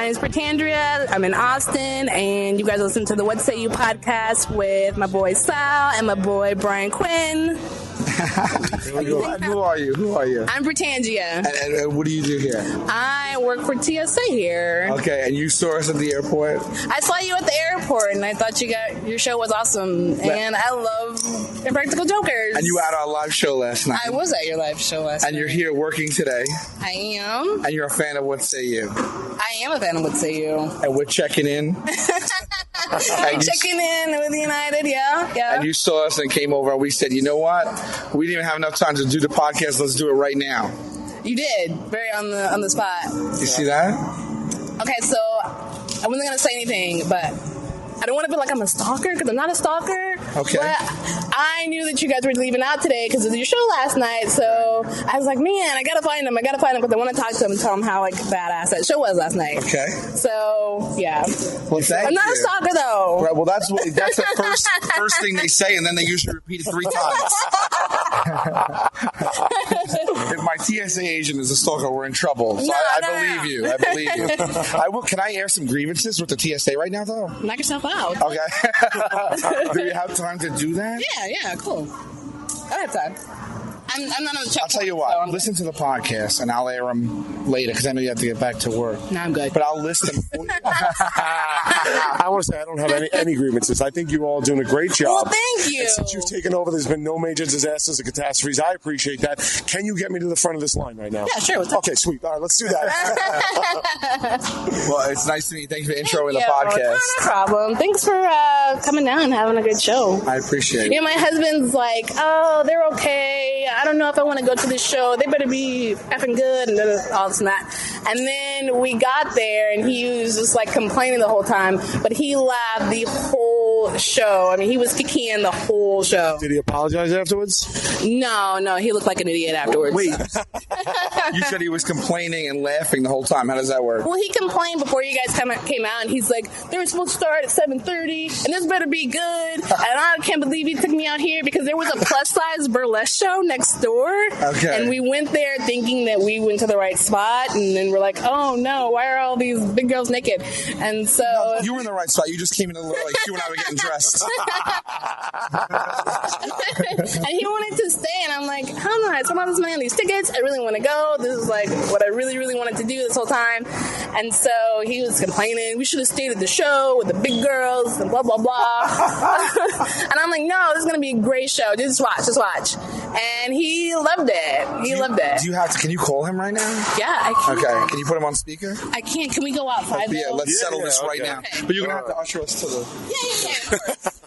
name's Pretandria. I'm in Austin, and you guys listen to the What Say You podcast with my boy Sal and my boy Brian Quinn. Who are you? I'm Pretandria. And what do you do here? I work for TSA here. Okay, and you saw us at the airport? I saw you at the airport, and I thought your show was awesome. And I love Impractical Jokers. And you were at our live show last night. I was at your live show last night. And you're here working today. I am. And you're a fan of What Say You. I am a fan of What Say You. And we're checking in. Checking in with United, yeah. And you saw us and came over, and we said, you know what? We didn't even have enough time to do the podcast. Let's do it right now. You did. Very on the spot. You see that? Okay, so I wasn't going to say anything, but I don't want to feel like I'm a stalker, because I'm not a stalker. Okay. But I knew that you guys were leaving out today because of your show last night, so I was like, man, I gotta find him because I want to talk to him and tell him how badass that show was last night. Okay. So yeah. Well, thank I'm not you. a stalker though. Right. Well, that's the first thing they say, and then they usually repeat it 3 times. If my TSA agent is a stalker, we're in trouble. So I believe you. I believe you. Can I air some grievances with the TSA right now, though? Knock yourself out. Okay. Do you have time to do that? Yeah, cool. I have time. I'm not on the check. I'll tell you what. Listen to the podcast, and I'll air them later because I know you have to get back to work. No, I'm good. But I'll list them for you. I want to say I don't have any grievances. I think you're all doing a great job. Well, thank you. And since you've taken over, there's been no major disasters or catastrophes. I appreciate that. Can you get me to the front of this line right now? Yeah, sure. Okay, sweet. All right, let's do that. Well, it's nice to meet you. Thanks for introing the podcast. No problem. Thanks for coming down and having a good show. I appreciate it. My husband's like, oh, they're okay. I don't know if I want to go to this show. They better be effing good and all this and that. And then we got there, and he was just like complaining the whole time, but he laughed the whole show. I mean, he was kikiing the whole show. Did he apologize afterwards? No, he looked like an idiot afterwards. Wait, you said he was complaining and laughing the whole time. How does that work? Well, he complained before you guys came out, and he's like, they were supposed to start at 7:30, and this better be good. And I can't believe you took me out here because there was a plus-size burlesque show next door. Okay. And we went there thinking that we went to the right spot, and then we're like, oh, no, why are all these big girls naked? And so... No, you were in the right spot. You just came in a little late. You and I were getting dressed. And he wanted to stay, and I'm like, hell no, I spent all this money on these tickets. I really want to go. This is like what I really, really wanted to do this whole time. And so he was complaining, we should have stayed at the show with the big girls and blah, blah, blah. And I'm like, no, this is going to be a great show. Just watch. And he loved it. Can you call him right now? Yeah, I can. Okay. Can you put him on speaker? I can't. Can we go outside? Yeah, let's settle this right now. Okay. But you're going to have to usher us to the... Yeah, of course.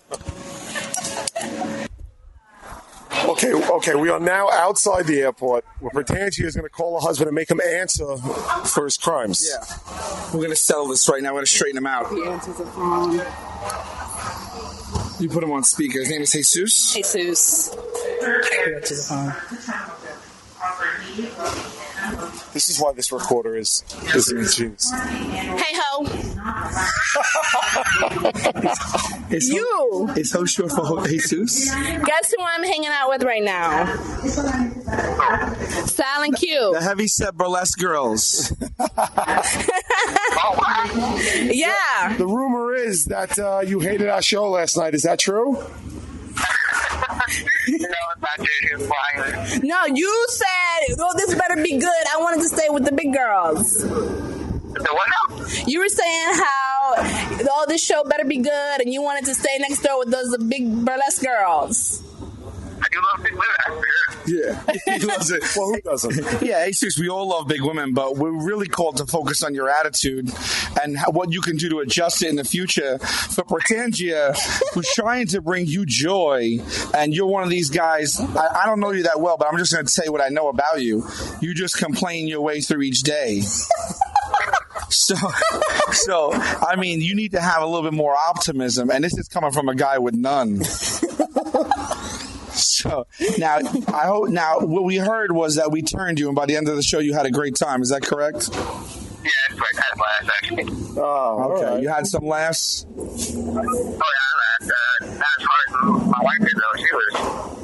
Okay, we are now outside the airport where Pretandria is going to call her husband and make him answer for his crimes. Yeah. We're going to settle this right now. We're going to straighten him out. He answers the phone. You put him on speaker. His name is Jesus? Jesus. He answers the phone. This is why this recorder is ingenious. Hey ho. Is ho short for Jesus? Guess who I'm hanging out with right now? Sal and Q. The heavy-set burlesque girls. Yeah. The rumor is that you hated our show last night. Is that true? No, you said, oh, this better be good. I wanted to stay with the big girls. You were saying how, oh, this show better be good, and you wanted to stay next door with those big burlesque girls. I do love big women. Yeah, he loves it. Well, who doesn't? Yeah, Jesus, we all love big women, but we're really called to focus on your attitude and what you can do to adjust it in the future. For Pretandria, who's trying to bring you joy, and you're one of these guys, I don't know you that well, but I'm just going to say what I know about you. You just complain your way through each day. So, I mean, you need to have a little bit more optimism, and this is coming from a guy with none. So now, what we heard was that we turned you, and by the end of the show, you had a great time. Is that correct? Yeah, that's right. I had laughs, actually. Oh, okay. Right. You had some laughs? Oh, yeah, I laughed. Not as hard as my wife did, though. She was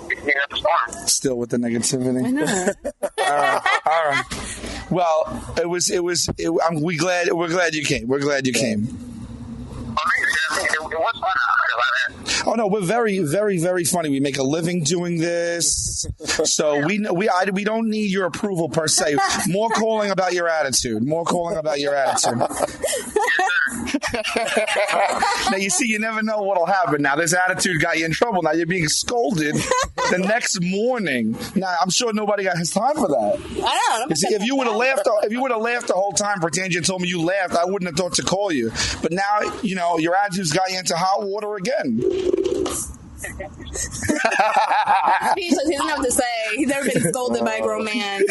picking up a storm. Still with the negativity? I know. All right. Well, We're glad you came. We're glad you came. It was fun. Oh no, we're very, very, very funny. We make a living doing this, so we don't need your approval per se. More calling about your attitude. Now you see, you never know what'll happen. Now this attitude got you in trouble. Now you're being scolded the next morning. Now I'm sure nobody got his time for that. I don't know. See, if you would have laughed the whole time, Pretangent told me you laughed, I wouldn't have thought to call you. But now, your attitude's got you into hot water again. He doesn't have to say. He's never been scolded by a grown man.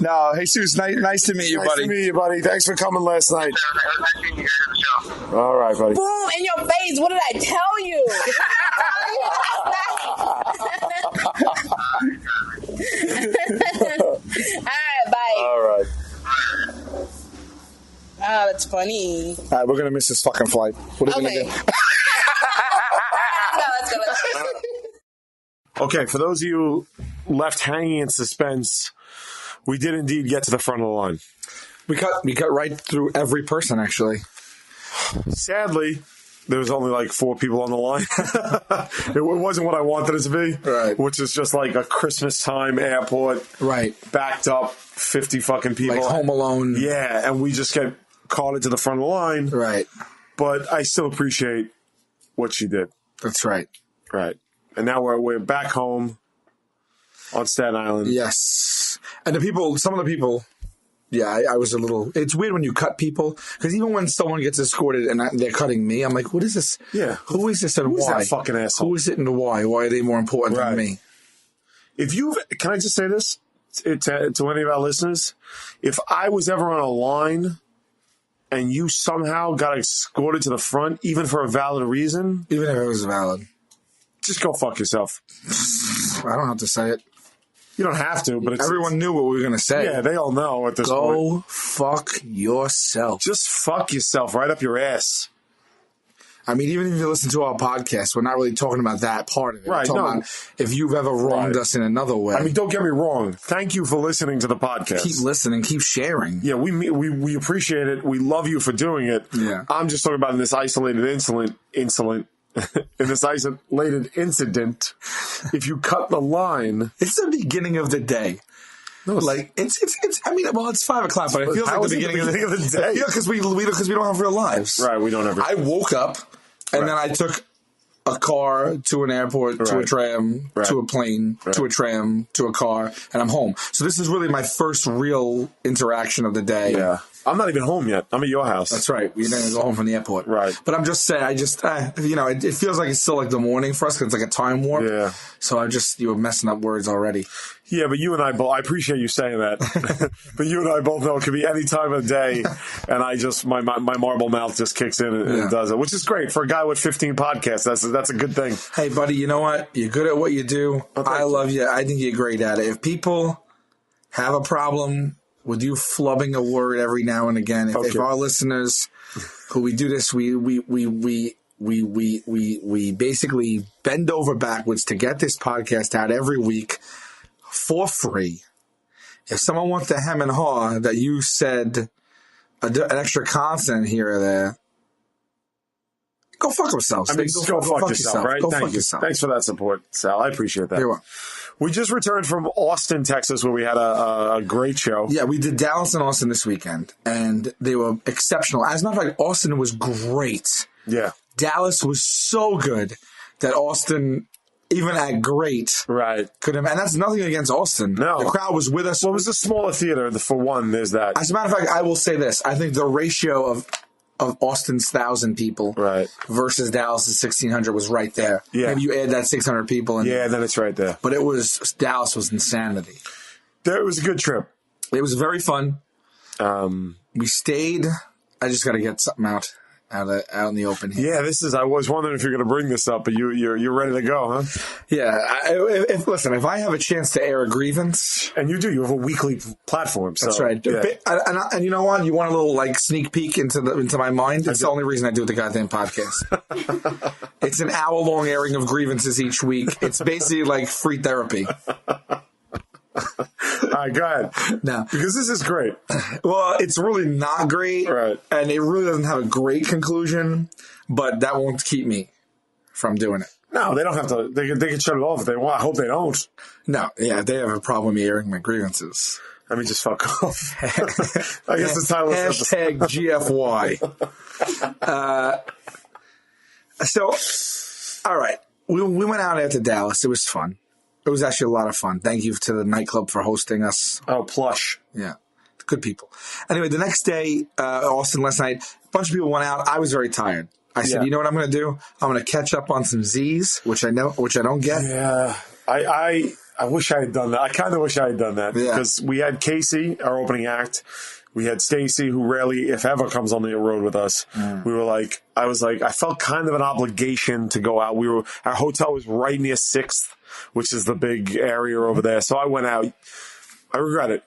No, Jesus, nice to meet you, buddy. Nice to meet you, buddy. Thanks for coming last night. It was nice seeing you guys at the show. All right, buddy. Boom, in your face. What did I tell you? All right, bye. All right. Oh, that's funny. All right, we're gonna miss this fucking flight. What are we Okay. gonna do? Let's go. Okay, for those of you left hanging in suspense, we did indeed get to the front of the line. We cut right through every person, actually. Sadly, there was only like 4 people on the line. It wasn't what I wanted it to be. Right. Which is just like a Christmas time airport. Right. Backed up, 50 fucking people. Like Home Alone. Yeah, and we just get called into the front of the line. Right. But I still appreciate what she did. That's right. Right. And now we're back home on Staten Island. Yes. And some of the people, yeah, I was a little, it's weird when you cut people, because even when someone gets escorted and they're cutting me, I'm like, what is this? Yeah. Who is this and Who is why? that fucking asshole? Who is it and why? Why are they more important Right. than me? Can I just say this to any of our listeners? If I was ever on a line and you somehow got escorted to the front, even for a valid reason, Even if it was valid. just go fuck yourself. I don't have to say it. You don't have to, but Everyone knew what we were going to say. Yeah, they all know at this point. Go fuck yourself. Just fuck yourself right up your ass. I mean, even if you listen to our podcast, we're not really talking about that part of it. Right, We're talking no. about if you've ever wronged Right. us in another way. I mean, don't get me wrong. Thank you for listening to the podcast. keep listening, keep sharing. Yeah, we appreciate it. We love you for doing it. Yeah. I'm just talking about in this isolated incident. In this isolated incident, if you cut the line, It's the beginning of the day. no, Like it's. I mean, well, it's 5 o'clock, but it feels How like is the it beginning, of the day. Yeah, because we don't have real lives. Right, we don't ever. I woke up and then I took a car to an airport, to a Right. tram, Right. to a plane, to a tram, to a car, and I'm home. So this is really my first real interaction of the day. Yeah. I'm not even home yet. I'm at your house. That's right. We're going to go home from the airport. Right. But I'm just saying, it feels like it's still like the morning for us because it's like a time warp. Yeah. So you were messing up words already. Yeah, but you and I both, I appreciate you saying that. But you and I both know it could be any time of day. And my marble mouth just kicks in and does it, which is great for a guy with 15 podcasts. That's a good thing. Hey, buddy, you know what? You're good at what you do. I love you. I think you're great at it. If people have a problem with you flubbing a word every now and again, if our listeners who we do this, we basically bend over backwards to get this podcast out every week for free. If someone wants to hem and haw that you said an extra consonant here or there, go fuck themselves. I mean, just go fuck yourself, right? Go Thank fuck you. yourself. Thanks for that support, Sal. I appreciate that. You're welcome. We just returned from Austin, Texas, where we had a great show. Yeah, we did Dallas and Austin this weekend, and they were exceptional. As a matter of fact, Austin was great. Yeah. Dallas was so good that Austin, even at great, Right. could have. And that's nothing against Austin. No. The crowd was with us. Well, it was a smaller theater, for one, there's that. As a matter of fact, I will say this. I think the ratio of Austin's 1,000 people Right. versus Dallas's 1,600 was right there. Yeah. Maybe you add that 600 people in. Yeah, then it's right there. But Dallas was insanity. It was a good trip. It was very fun. We stayed. I just got to get something out in the open here. Yeah, I was wondering if you're going to bring this up, but you're ready to go, huh? Yeah. If I have a chance to air a grievance. And you do. You have a weekly platform. So, That's right. Yeah. And you know what? You want a little sneak peek into my mind? It's the only reason I do the goddamn podcast. It's an hour-long airing of grievances each week. It's basically like free therapy. All right, go ahead. No. Because this is great. Well, it's really not great. Right. And it really doesn't have a great conclusion, but that won't keep me from doing it. No, they don't have to. They can shut it off if they want. I hope they don't. No, yeah, they have a problem with me airing my grievances. Let me just fuck off. I guess the title is Hashtag GFY. So, all right. We went out after Dallas. It was fun. It was actually a lot of fun. Thank you to the nightclub for hosting us. Oh, plush. Yeah. Good people. Anyway, the next day, Austin, last night, a bunch of people went out. I was very tired. I said, you know what I'm going to do? I'm going to catch up on some Z's, which I don't get. Yeah. I wish I had done that. I kind of wish I had done that because we had Casey, our opening act. We had Stacy, who rarely, if ever, comes on the road with us. We were like, I felt kind of an obligation to go out. Our hotel was right near 6th, which is the big area over there. So I went out. I regret it.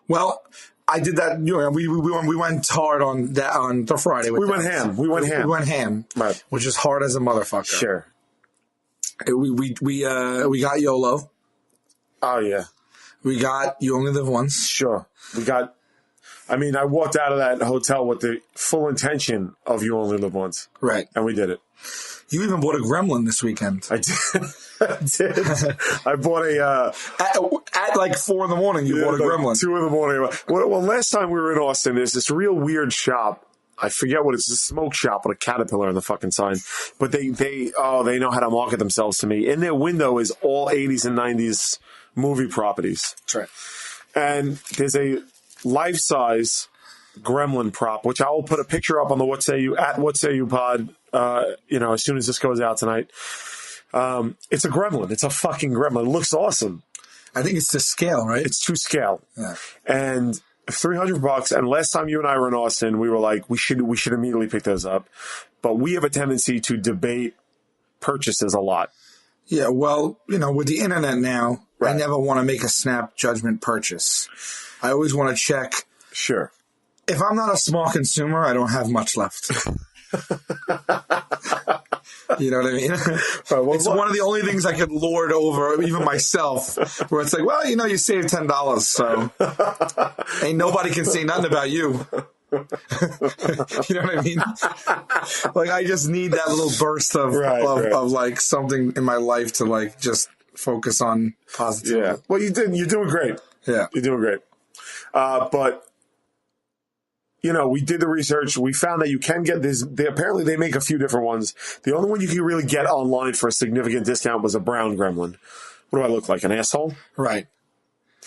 Well, I did that. You know, we went hard on that on the Friday. We went ham. We went ham. Right. Which is hard as a motherfucker. Sure. We got YOLO. Oh yeah. We got You Only Live Once. Sure. I walked out of that hotel with the full intention of You Only Live Once. Right. And we did it. You even bought a gremlin this weekend. I did. I bought at like 4 a.m. You bought a gremlin. 2 a.m. Well, last time we were in Austin, there's this real weird shop. I forget what it's a smoke shop with a caterpillar on the fucking sign. But they know how to market themselves to me. In their window is all 80s and 90s movie properties. That's right. And there's a life-size gremlin prop, which I will put a picture up on the What Say You pod, as soon as this goes out tonight. It's a gremlin. It's a fucking gremlin. It looks awesome. I think it's to scale, right? It's to scale. Yeah. And $300. And last time you and I were in Austin, we were like, we should immediately pick those up. But we have a tendency to debate purchases a lot. Yeah, well, with the internet now, right. I never want to make a snap judgment purchase. I always want to check. Sure. If I'm not a small consumer, I don't have much left. You know what I mean? It's one of the only things I could lord over, even myself, where it's like, well, you saved $10, so ain't nobody can say nothing about you. You know what I mean? Like, I just need that little burst of like something in my life to like just focus on positivity. Yeah. Well, you're doing great. Yeah. You're doing great. But we did the research. We found that you can get this. Apparently, they make a few different ones. The only one you can really get online for a significant discount was a brown gremlin. What do I look like? An asshole? Right.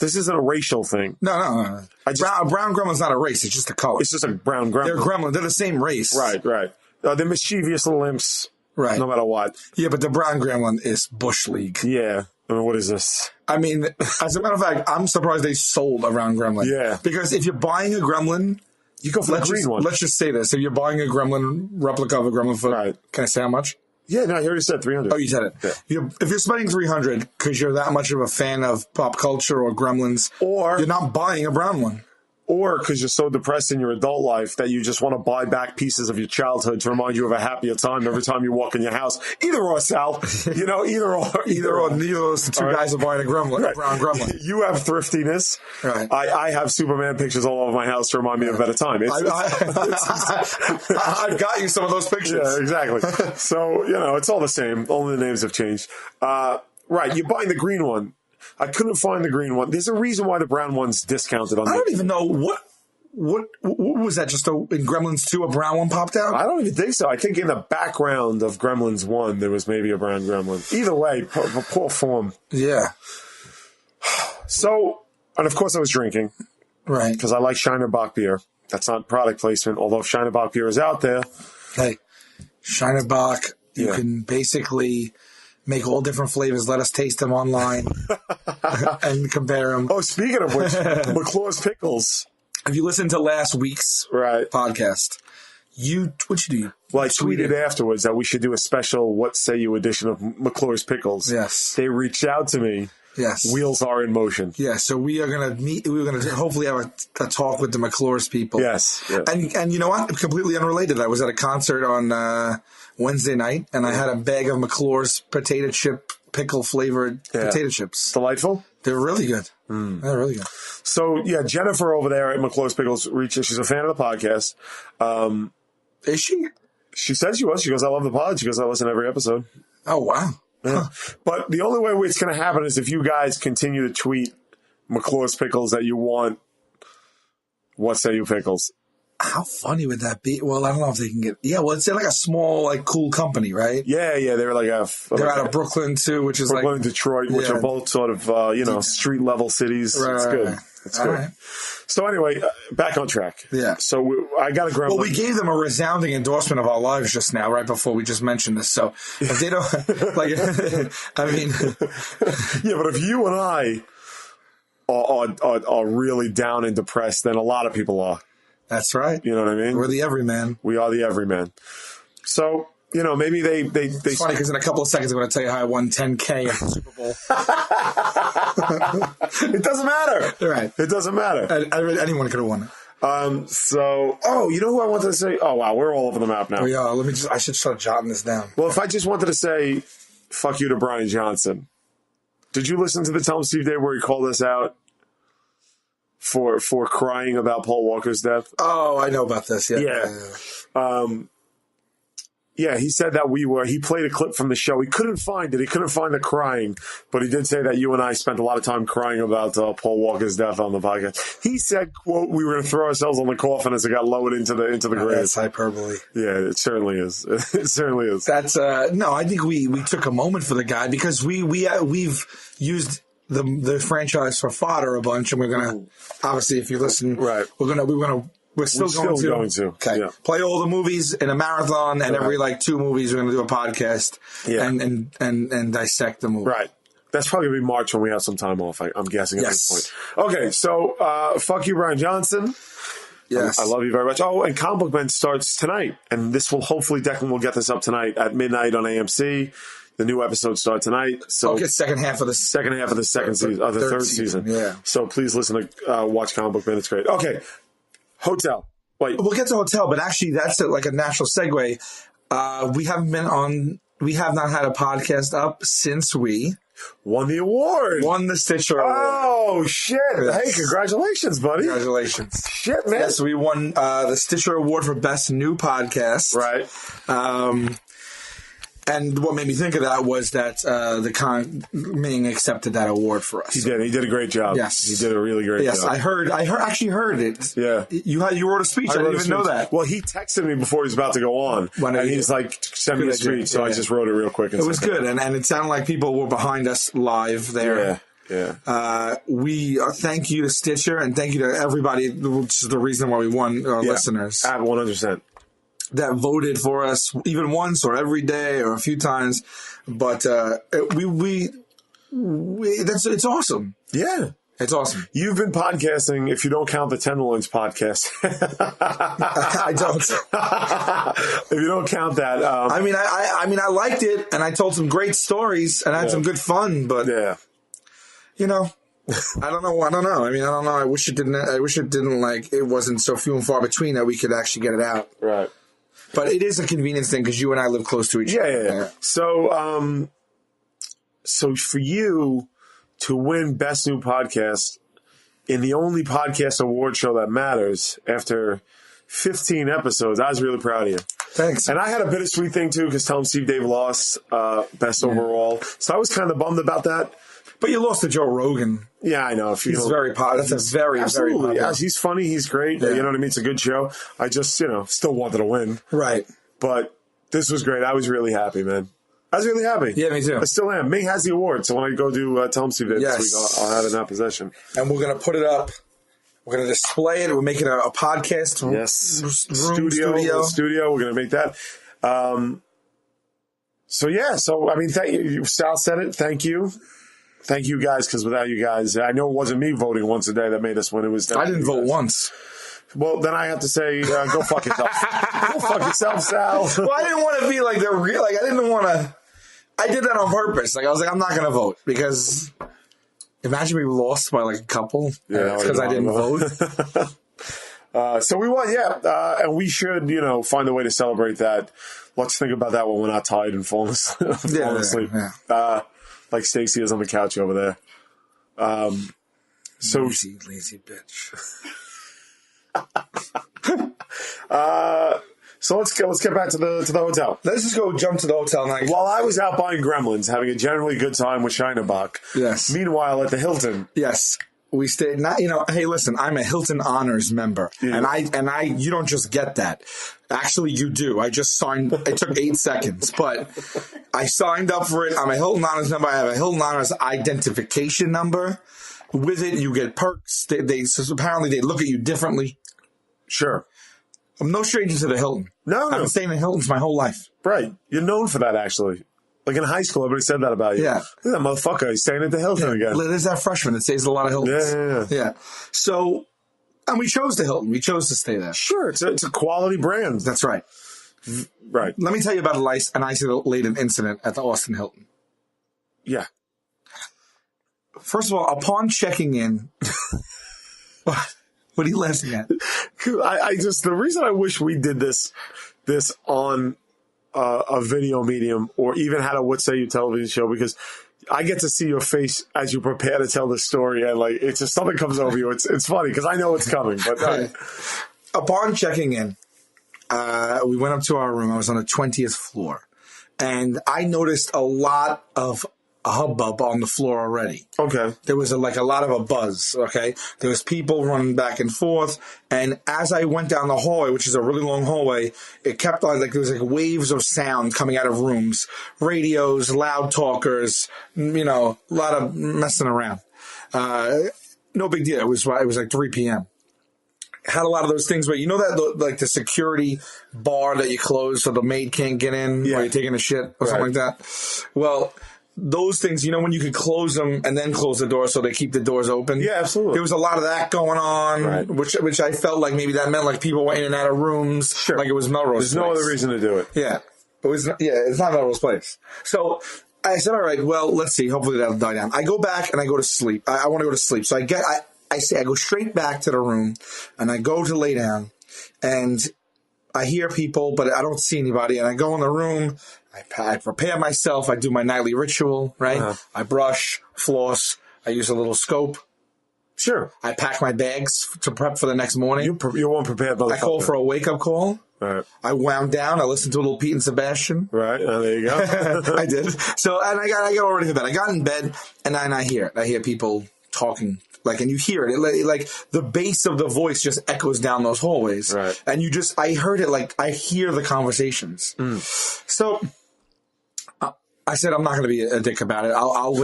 This isn't a racial thing. No. Brown gremlin's not a race. It's just a color. It's just a brown gremlin. They're gremlin. They're the same race. Right. They're mischievous little imps. Right. No matter what. Yeah, but the brown gremlin is Bush League. Yeah. What is this? I mean, as a matter of fact, I'm surprised they sold a brown gremlin. Yeah. Because if you're buying a gremlin, you go for the green one. Let's just say this. If you're buying a gremlin, replica of a gremlin foot, right. Can I say how much? Yeah, no, I already said 300. Oh, you said it. Yeah. If you're spending 300 because you're that much of a fan of pop culture or gremlins, or you're not buying a brown one. Or because you're so depressed in your adult life that you just want to buy back pieces of your childhood to remind you of a happier time every time you walk in your house. Either or, Sal. Either or. Neither of those two guys are buying a gremlin, right. A brown gremlin. You have thriftiness. Right. I have Superman pictures all over my house to remind me of a better time. I've got you some of those pictures. Yeah, exactly. So, it's all the same. Only the names have changed. Right. You're buying the green one. I couldn't find the green one. There's a reason why the brown one's discounted on. I don't even know what was that. Just in Gremlins 2, a brown one popped out. I don't even think so. I think in the background of Gremlins 1, there was maybe a brown gremlin. Either way, poor form. Yeah. So, and of course, I was drinking, right? Because I like Shiner Bock beer. That's not product placement, although Shiner Bock beer is out there. Hey, Shiner Bock, you can basically make all different flavors. Let us taste them online and compare them. Oh, speaking of which, McClure's Pickles. If you listen to last week's podcast, what'd you do? Well, I tweeted afterwards that we should do a special What Say You edition of McClure's Pickles. Yes. They reached out to me. Yes. Wheels are in motion. Yeah, so we are going to meet. We're going to hopefully have a talk with the McClure's people. Yes. Yeah. And you know what? Completely unrelated. I was at a concert on Wednesday night, and I had a bag of McClure's potato chip pickle flavored potato chips. Delightful. They're really good. They're really good. So, yeah, Jennifer over there at McCloy's Pickles reaches. She's a fan of the podcast. Is she? She said she was. She goes, I love the pod. She goes, I listen to every episode. Oh, wow. Yeah. But the only way it's going to happen is if you guys continue to tweet McCloy's Pickles that you want What Say You Pickles. How funny would that be? Well, I don't know if they can get... Yeah, well, it's like a small, like, cool company, right? Yeah, they're like They're out of Brooklyn, too, which is Brooklyn and Detroit, which are both sort of, street-level cities. Right, it's good. right. It's good. Right. So anyway, back on track. Yeah. So I got a gremlin. Well, we gave them a resounding endorsement of our lives just now, right before we just mentioned this. So if they don't... like, I mean... Yeah, but if you and I are really down and depressed, then a lot of people are. That's right. You know what I mean? We're the everyman. We are the everyman. So, maybe they It's funny because in a couple of seconds I'm going to tell you how I won $10K at the Super Bowl. It doesn't matter. Right. It doesn't matter. Anyone could have won it. So, you know who I wanted to say? Oh, wow, we're all over the map now. Oh, yeah, I should start jotting this down. Well, if I just wanted to say fuck you to Brian Johnson. Did you listen to the Tell 'em Steve Day where he called us out for crying about Paul Walker's death? Oh, I know about this. Yeah. Yeah, he said that he played a clip from the show. He couldn't find it. He couldn't find the crying, but he did say that you and I spent a lot of time crying about Paul Walker's death on the podcast. He said, quote, we were going to throw ourselves on the coffin as it got lowered into the grave. That's hyperbole. Yeah, it certainly is. It certainly is. That's, no, I think we took a moment for the guy because we've used the franchise for fodder a bunch, and we're going to, obviously, if you listen, right. We're still going to. Okay. Yeah. Play all the movies in a marathon, and every 2 movies we're going to do a podcast and dissect the movie. Right. That's probably going to be March when we have some time off, I'm guessing at this point. Okay, so fuck you, Brian Johnson. Yes. I love you very much. Oh, and Comic Book Men starts tonight, and this will hopefully, Declan will get this up tonight at midnight on AMC. The new episodes start tonight. So second half of the second season, the third season. Yeah. So please listen to watch Comic Book Men. It's great. Okay. Hotel. Wait. We'll get to hotel, but actually that's like a natural segue. We have not had a podcast up since we won the award. Won the Stitcher Award. Oh, shit. Yes. Hey, congratulations, buddy. Congratulations. Shit, man. Yes, we won the Stitcher Award for Best New Podcast. Right. And what made me think of that was that the Con Ming accepted that award for us. He did. He did a great job. Yes. He did a really great job. Yes, I actually heard it. Yeah. You wrote a speech. I didn't even know that. Well, he texted me before he was about to go on. And he's like, send me a speech. So I just wrote it real quick. It was good. And it sounded like people were behind us live there. Yeah. We thank you to Stitcher and thank you to everybody, which is the reason why we won our listeners. 100%. That voted for us even once or every day or a few times, but it's awesome. Yeah, it's awesome. You've been podcasting, if you don't count the Tenderloins podcast. I don't. If you don't count that, I mean, I liked it, and I told some great stories, and I had some good fun. But I don't know. I mean, I don't know. I wish it didn't. It wasn't so few and far between that we could actually get it out. Right. But it is a convenience thing because you and I live close to each other. Yeah. So, so for you to win Best New Podcast in the only podcast award show that matters after 15 episodes, I was really proud of you. Thanks. And I had a bittersweet thing too because Tell 'em Steve Dave lost Best Overall, so I was kind of bummed about that. But you lost to Joe Rogan. Yeah, I know. He's very popular. That's a very popular. Yeah, he's funny. He's great. Yeah. You know what I mean? It's a good show. I just, still wanted to win. Right. But this was great. I was really happy, man. I was really happy. Yeah, me too. I still am. Ming has the award, so when I go do Tell 'em Steve Day this week, I'll have it in that possession. And we're going to put it up. We're going to display it. We're making a podcast. Yes. Studio. We're going to make that. So, I mean, thank you. Sal said it. Thank you. Thank you guys, because without you guys, I know it wasn't me voting once a day that made us win. It was. I didn't vote once. Well, then I have to say, go fuck yourself. Go fuck yourself, Sal. Well, I didn't want to be like the real. Like, I didn't want to. I did that on purpose. Like, I was like, I'm not going to vote because imagine we lost by like a couple. Yeah, because I didn't vote. So we won, and we should, find a way to celebrate that. Let's think about that when we're not tired and falling asleep. Yeah. Like Stacey is on the couch over there. So lazy bitch. So let's get back to the hotel. Let's just go jump to the hotel now. While I was out buying Gremlins, having a generally good time with Scheinebach. Yes. Meanwhile, at the Hilton. Yes. We stayed. Not, hey, listen. I'm a Hilton Honors member, and I. You don't just get that. Actually, you do. I just signed. It took 8 seconds, but I signed up for it. I'm a Hilton Honors member. I have a Hilton Honors identification number. With it, you get perks. Apparently they look at you differently. Sure. I'm no stranger to the Hilton. No. I've been staying in Hiltons my whole life. Right. You're known for that, actually. Like in high school, everybody said that about you. Yeah. Look at that motherfucker. He's staying at the Hilton again. There's that freshman that stays at a lot of Hiltons. Yeah. So, and we chose the Hilton. We chose to stay there. Sure. It's a quality brand. That's right. Right. Let me tell you about an isolated incident at the Austin Hilton. Yeah. First of all, upon checking in, what are you laughing at? The reason I wish we did this on a video medium or even had a What Say You television show, because I get to see your face as you prepare to tell the story, and like it's just something comes over you. It's funny because I know it's coming. But upon checking in, we went up to our room. I was on the 20th floor, and I noticed a lot of a hubbub on the floor already. Okay. There was a lot of a buzz, okay? There was people running back and forth, and as I went down the hallway, which is a really long hallway, it kept on, there was waves of sound coming out of rooms, radios, loud talkers, a lot of messing around. No big deal. It was like 3 p.m. Had a lot of those things, but that the security bar that you close so the maid can't get in while you're taking a shit or something like that? Well, those things, when you could close them and then close the door so they keep the doors open. Yeah, absolutely. There was a lot of that going on, which I felt like maybe that meant like people were in and out of rooms, like it was Melrose. There's no other reason to do it. Yeah, it's not Melrose Place. So I said, all right, well, let's see. Hopefully that'll die down. I go back and I go to sleep. I want to go to sleep, so I go straight back to the room and I go to lay down and I hear people, but I don't see anybody. And I go in the room. I prepare myself. I do my nightly ritual, right? Uh-huh. I brush, floss. I use a little scope. Sure. I pack my bags to prep for the next morning. You won't prepare. I call for a wake-up call. Right. I wound down. I listened to a little Pete and Sebastian. Right. There you go. I did. So, and I got already to bed. I got in bed, and then I hear it. I hear people talking. And you hear it, like the bass of the voice just echoes down those hallways. Right. And I heard it, I hear the conversations. So I said, I'm not going to be a dick about it. I'll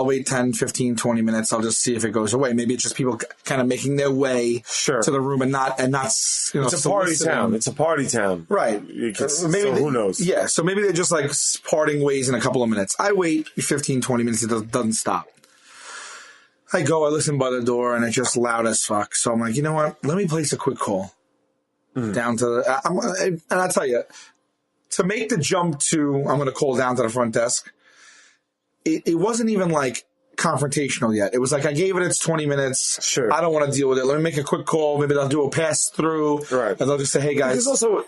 wait 10, 15, 20 minutes. I'll just see if it goes away. Maybe it's just people kind of making their way to the room and not, it's a party town. It's a party town. Right. So who knows? Yeah. So maybe they're just parting ways in a couple of minutes. I wait 15, 20 minutes. It doesn't stop. I listen by the door, and it's just loud as fuck. So I'm like, you know what? Let me place a quick call down to and I'll tell you, to make the jump to, I'm going to call down to the front desk. It wasn't even confrontational yet. It was I gave it its 20 minutes. Sure. I don't want to deal with it. Let me make a quick call. Maybe they'll do a pass through. Right. And they'll just say, hey guys. Because also,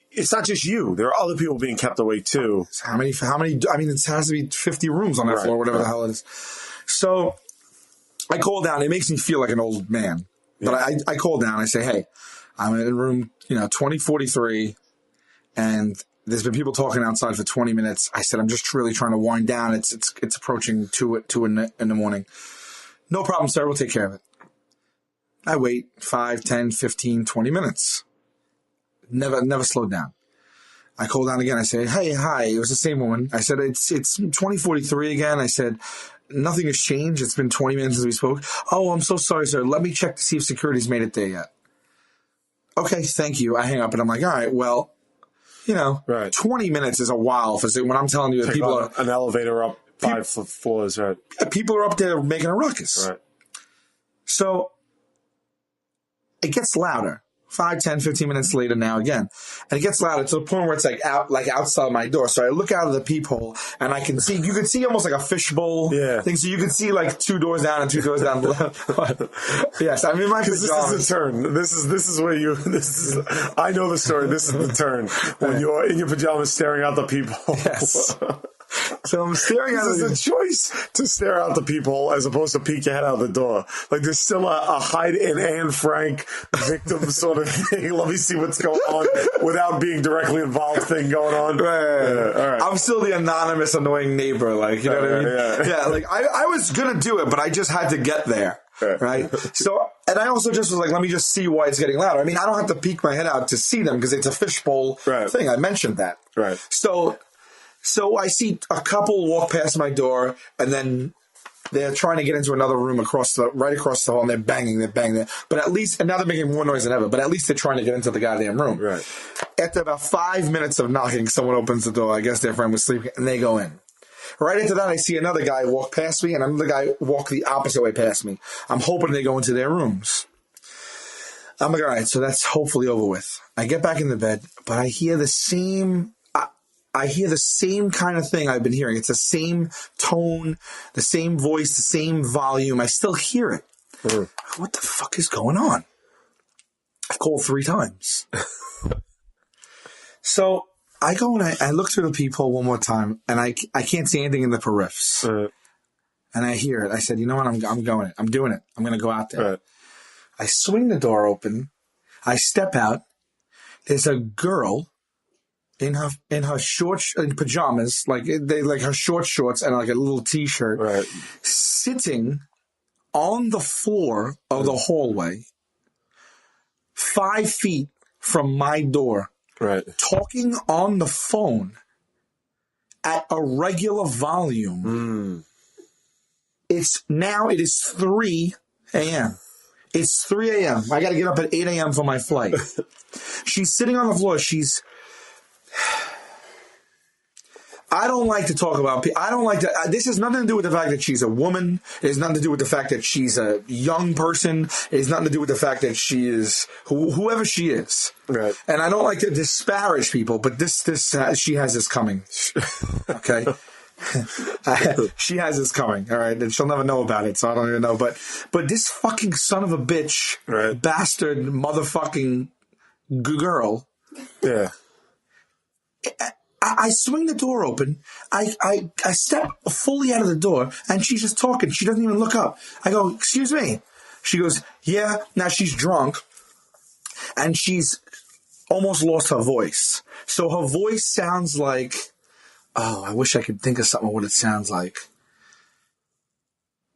it's not just you. There are other people being kept awake too. How many? I mean, it has to be 50 rooms on that floor, whatever the hell it is. So I call down. It makes me feel like an old man. But I call down. I say, hey, I'm in room 2043, and there's been people talking outside for 20 minutes. I said, I'm just really trying to wind down. It's approaching 2 in the morning. No problem, sir. We'll take care of it. I wait 5, 10, 15, 20 minutes. Never slowed down. I call down again. I say, hey, hi. It was the same woman. I said, it's 2043 again. I said, nothing has changed. It's been 20 minutes since we spoke. Oh, I'm so sorry, sir. Let me check to see if security's made it there yet. Okay, thank you. I hang up and I'm like, all right, well, 20 minutes is a while when I'm telling you that people are an elevator up 5 floors, right? People are up there making a ruckus. Right. So it gets louder. 5, 10, 15 minutes later now again. And it gets louder to the point where it's outside my door. So I look out of the peephole and you can see almost like a fishbowl thing. So you can see 2 doors down and 2 doors down the left. Yes, I'm in my pajamas. This is the turn. This is where I know the story. This is the turn when you're in your pajamas staring out the peephole. Yes. So I'm staring at There's a choice to stare out the people as opposed to peek your head out the door. Like there's still a hide in Anne Frank victim sort of thing. Let me see what's going on without being directly involved thing going on. Right. Yeah, all right. I'm still the anonymous, annoying neighbor. Like, you know what I mean? Yeah. Like I was going to do it, but I just had to get there. Right. So, and I also just was like, let me just see why it's getting louder. I mean, I don't have to peek my head out to see them because it's a fishbowl thing. I mentioned that. Right. So I see a couple walk past my door, and then they're trying to get into another room right across the hall, and they're banging. But at least, and now they're making more noise than ever, but at least they're trying to get into the goddamn room. Right. After about 5 minutes of knocking, someone opens the door. I guess their friend was sleeping, and they go in. Right into that, I see another guy walk past me, and another guy walk the opposite way past me. I'm hoping they go into their rooms. I'm like, all right, so that's hopefully over with. I get back in the bed, but I hear the same... I hear the same kind of thing I've been hearing. It's the same tone, the same voice, the same volume. I still hear it. What the fuck is going on? I've called 3 times. So I go and I look through the peephole one more time, and I can't see anything in the periffs. And I hear it. I said, you know what? I'm going. I'm doing it. I'm going to go out there. I swing the door open. I step out. There's a girl in her shorts and pajamas, like her short shorts and like a little t-shirt, sitting on the floor of the hallway, 5 feet from my door, talking on the phone at a regular volume. It is 3 a.m. It's 3 a.m. I got to get up at 8 a.m. for my flight. She's sitting on the floor. I don't like to talk about people. I don't like to. This has nothing to do with the fact that she's a woman. It has nothing to do with the fact that she's a young person. It has nothing to do with the fact that she is whoever she is. Right. And I don't like to disparage people, but she has this coming. Okay. She has this coming. All right. And she'll never know about it. So I don't even know. But this fucking son of a bitch, bastard, motherfucking girl. Yeah. I swing the door open. I step fully out of the door, and she's just talking. She doesn't even look up. I go, excuse me. She goes, yeah. Now she's drunk, and she's almost lost her voice. So her voice sounds like, I wish I could think of something of what it sounds like.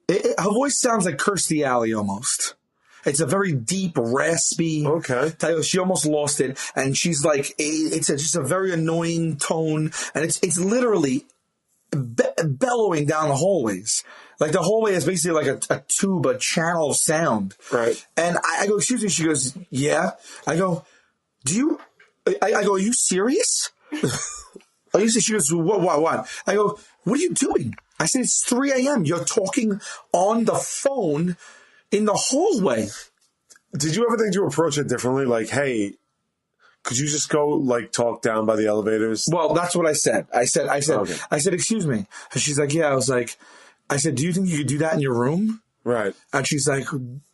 Her voice sounds like Kirstie Alley almost. It's a very deep, raspy. Okay. She almost lost it, and she's like, it's just a very annoying tone, and it's literally bellowing down the hallways. Like the hallway is basically like a tube, a channel of sound. Right. And I go, excuse me. She goes, yeah. I go, I go, are you serious? Are you serious? She goes, what? I go, what are you doing? I said, it's 3 a.m. You're talking on the phone in the hallway. Did you ever think to approach it differently? Like, hey, could you just go like talk down by the elevators? Well, that's what I said. I said, Okay. I said, excuse me. And she's like, yeah. I said, do you think you could do that in your room? Right. And she's like,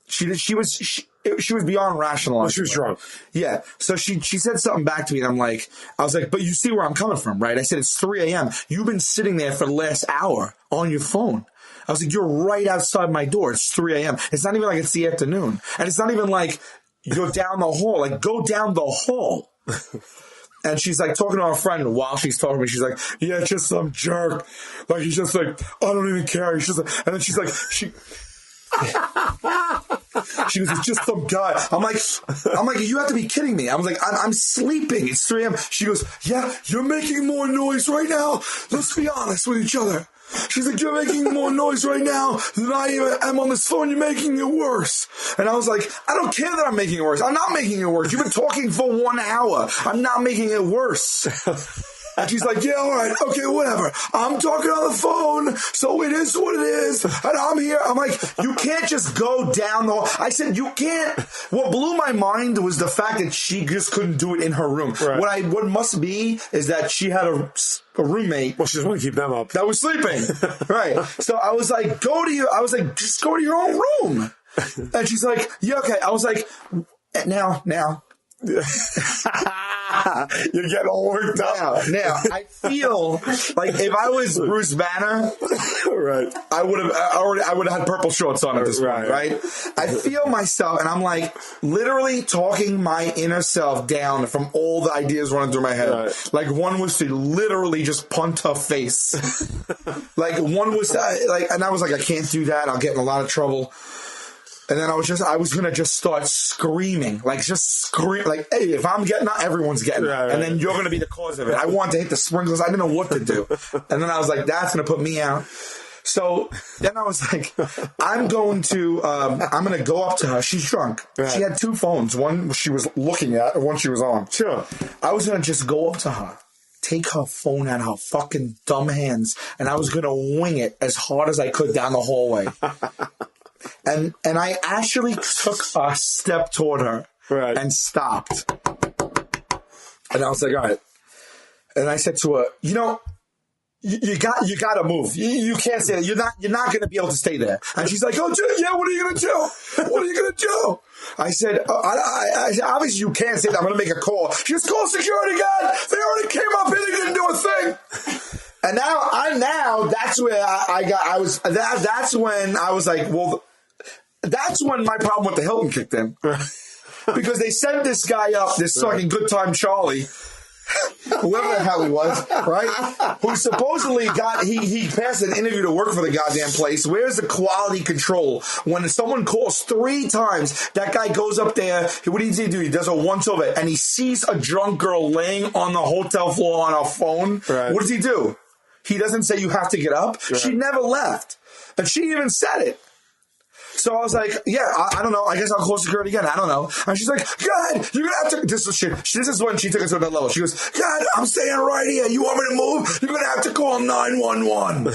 she was beyond rational. Well, she was drunk. Yeah. So she said something back to me, and I was like, but you see where I'm coming from, right? I said, it's 3 a.m. You've been sitting there for the last hour on your phone. I was like, you're right outside my door. It's 3 a.m. It's not even like it's the afternoon. And it's not even like you're down the hall. Like, go down the hall. And she's like talking to her friend while she's talking to me. She's like, yeah, just some jerk. Like, he's just like, I don't even care. He's just like, and then she's like, she goes, it's just some guy. I'm like, you have to be kidding me. I was like, I'm sleeping. It's 3 a.m. She goes, yeah, you're making more noise right now. Let's be honest with each other. She's like, you're making more noise right now than I am on this phone. You're making it worse. And I was like, I don't care that I'm making it worse. I'm not making it worse. You've been talking for 1 hour. I'm not making it worse. And she's like, yeah, all right, okay, whatever. I'm talking on the phone, so it is what it is. And I'm here. I'm like, you can't just go down the hall. I said, you can't. What blew my mind was the fact that she just couldn't do it in her room. Right. What must be is that she had a roommate. Well, she just want to keep them up. That was sleeping. Right. So I was like, just go to your own room. And she's like, yeah, okay. I was like, now. You're getting all worked up. Now, I feel like if I was Bruce Banner, Right. I would have had purple shorts on at this point, right? I feel myself, and I'm like literally talking my inner self down from all the ideas running through my head. Right. Like one was to literally just punt her face. Like one was and I was like, I can't do that. I'll get in a lot of trouble. And then I was gonna just start screaming, like hey, if I'm getting out, everyone's getting out. Right. And then you're gonna be the cause of it. I wanted to hit the sprinklers. I didn't know what to do. And then I was like, that's gonna put me out. So then I was like, I'm gonna go up to her. She's drunk. Right. She had two phones. One she was looking at, and one she was on. Sure. I was gonna just go up to her, take her phone out of her fucking dumb hands, and I was gonna wing it as hard as I could down the hallway. And I actually took a step toward her and stopped. And I was like, all right. And I said to her, you got to move. You can't stay there. You're not going to be able to stay there. And she's like, oh, yeah, what are you going to do? What are you going to do? I said, I obviously you can't say that. I'm going to make a call. She goes, call security guard. They already came up here. They didn't do a thing. And now that's where that's when I was like, well, that's when my problem with the Hilton kicked in. Because they sent this guy up, this fucking good time Charlie, whoever the hell he was, right? Who supposedly he passed an interview to work for the goddamn place. Where's the quality control? When someone calls 3 times, that guy goes up there, what does he do? He does a once-over, and he sees a drunk girl laying on the hotel floor on her phone. Right. What does he do? He doesn't say you have to get up. Right. She never left. And she even said it. So I was like, yeah, I don't know. I guess I'll call security again. I don't know. And she's like, God, you're going to have to... This is when she took it to another level. She goes, God, I'm staying right here. You want me to move? You're going to have to call 911.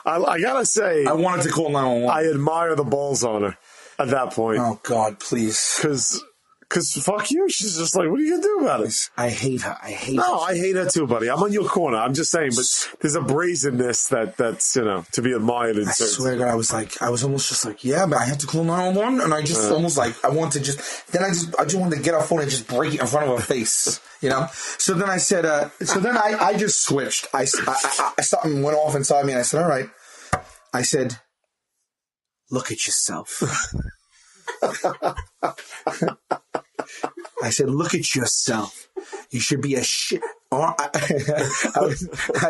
I got to say... I wanted to call 911. I admire the balls on her at that point. Oh, God, please. Because fuck you. She's just like, what are you going to do about it? I hate her. I hate her too, buddy. I'm on your corner. I'm just saying, but there's a brazenness that's, to be admired. I swear to God, I was almost just like, yeah, but I have to call 911. And I just almost like, I wanted to I just wanted to get her phone and just break it in front of her face, So then I said, I just switched. Something went off inside me and I said, all right. I said, look at yourself. I said, look at yourself. You should be a shit. I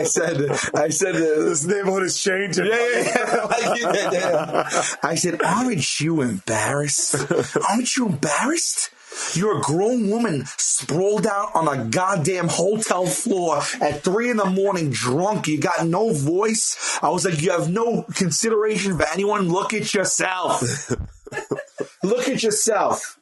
said, this neighborhood is changing. Yeah. I said, aren't you embarrassed? Aren't you embarrassed? You're a grown woman sprawled out on a goddamn hotel floor at 3 a.m, drunk. You got no voice. I was like, you have no consideration for anyone. Look at yourself. Look at yourself.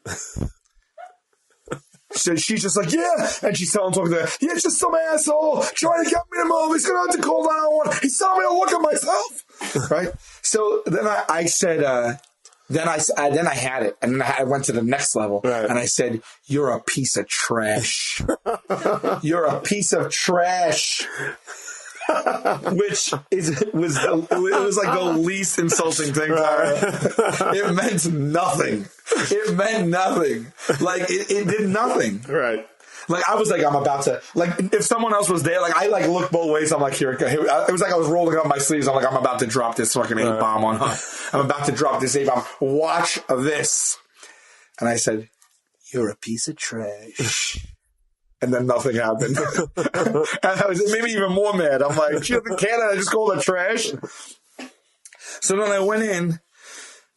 So she's just like, yeah. And she's talking to her. Yeah, it's just some asshole trying to get me to move. He's going to have to call 911. He's telling me to look at myself. Right? So then I said, then I had it. And then I went to the next level. Right. And I said, you're a piece of trash. You're a piece of trash. Which was like the least insulting thing. It meant nothing. It meant nothing. Like it did nothing. Right. Like I was like, I'm about to, like if someone else was there, like I like looked both ways. I'm like, here it was like I was rolling up my sleeves. I'm like, I'm about to drop this fucking 8-bomb on her. I'm about to drop this 8-bomb. Watch this. And I said, you're a piece of trash. And then nothing happened. And it made me even more mad. I'm like, she doesn't care that I just called her trash. So then I went in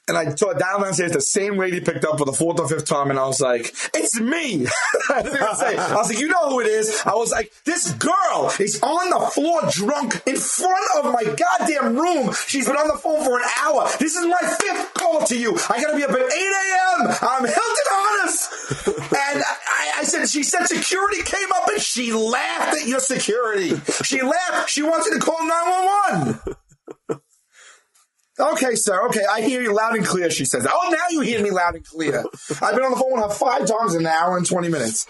and I saw downstairs the same lady picked up for the 4th or 5th time, and I was like, it's me. I didn't even say. I was like, you know who it is. I was like, this girl is on the floor drunk in front of my goddamn room. She's been on the phone for an hour. This is my 5th call to you. I gotta be up at 8 a.m. I'm Hilton Honest. And I said, she said security came up and she laughed at your security. She laughed. She wants you to call 911. Okay, sir. Okay, I hear you loud and clear, she says. Oh, now you hear me loud and clear. I've been on the phone with her 5 times in an hour and 20 minutes.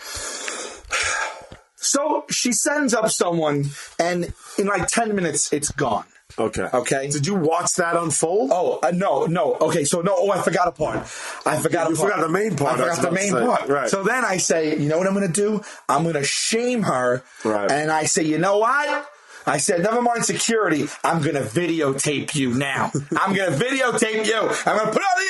So she sends up someone, and in like 10 minutes, it's gone. Okay. Okay. Did you watch that unfold? Oh, no. Okay, so no. Oh, I forgot a part. You forgot the main part. I forgot the main part. Right. So then I say, you know what I'm going to do? I'm going to shame her. Right. And I say, you know what? I said, never mind security. I'm going to videotape you now. I'm going to videotape you. I'm going to put it on the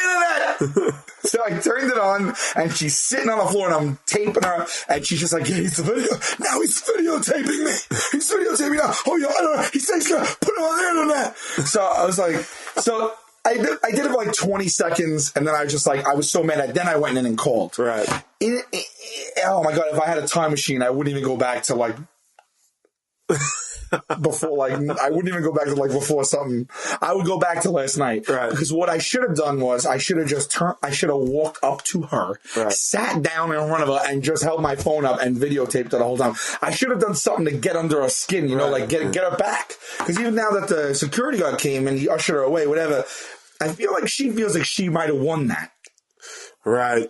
internet. So I turned it on, and she's sitting on the floor, and I'm taping her, and she's just like, yeah, he's the video. Now he's videotaping me. He's videotaping me now. Oh, yeah, I know. He says he's going to put it on the internet. So I was like, I did it for like 20 seconds, and then I was just like, I was so mad. Then I went in and called. Right. Oh, my God. If I had a time machine, I wouldn't even go back to like... before, like, I wouldn't even go back to like before something. I would go back to last night. Right. Because what I should have done was I should have walked up to her, right. sat down in front of her, and just held my phone up and videotaped her the whole time. I should have done something to get under her skin, you know, like get her back. Because even now that the security guard came and he ushered her away, whatever, I feel like she feels like she might have won that. Right.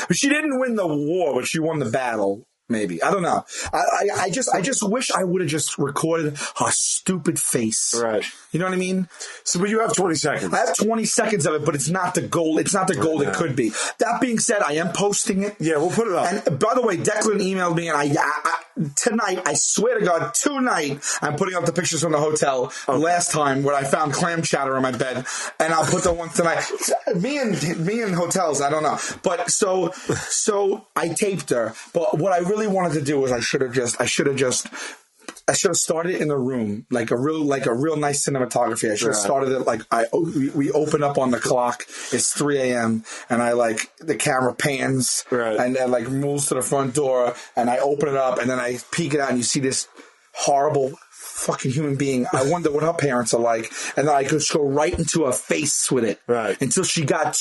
But she didn't win the war, but she won the battle. Maybe. I don't know. I just wish I would have just recorded her stupid face. Right. You know what I mean? So, but you have 20 seconds. I have 20 seconds of it, but it's not the gold. It's not the gold it could be. That being said, I am posting it. Yeah, we'll put it up. And by the way, Declan emailed me, and tonight, I swear to God, tonight, I'm putting up the pictures from the hotel last time where I found clam chowder on my bed, and I'll put the one tonight. Me and hotels, I don't know. But so I taped her. But what I really wanted to do was I should have started in the room like a real nice cinematography. I should have started it like we open up on the clock. It's 3 a.m. and the camera pans and then like moves to the front door, and I open it up, and then I peek it out, and you see this horrible fucking human being. I wonder what her parents are like, and then I could go right into her face with it until she got.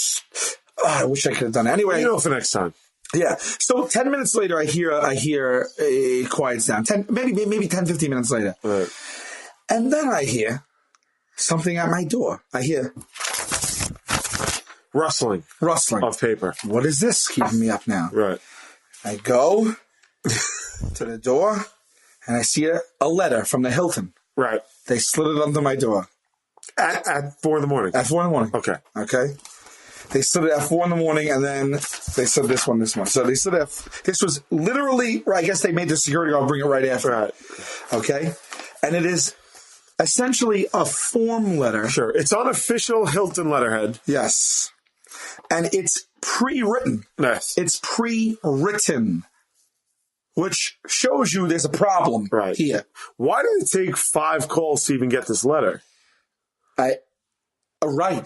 I wish I could have done it. Anyway, for next time. Yeah. So 10 minutes later, I hear it quiets down. Maybe 10, 15 minutes later. Right. And then I hear something at my door. I hear rustling of paper. What is this keeping me up now? Right. I go to the door, and I see a letter from the Hilton. Right. They slid it under my door. At 4 in the morning? At 4 in the morning. Okay. They stood it at 4 in the morning, and then they said this one. So they stood this was literally, I guess they made the security guard bring it right after. Right. Okay. And it is essentially a form letter. Sure. It's unofficial Hilton letterhead. Yes. And it's pre-written. Yes. It's pre-written, which shows you there's a problem here. Why did it take 5 calls to even get this letter? Right.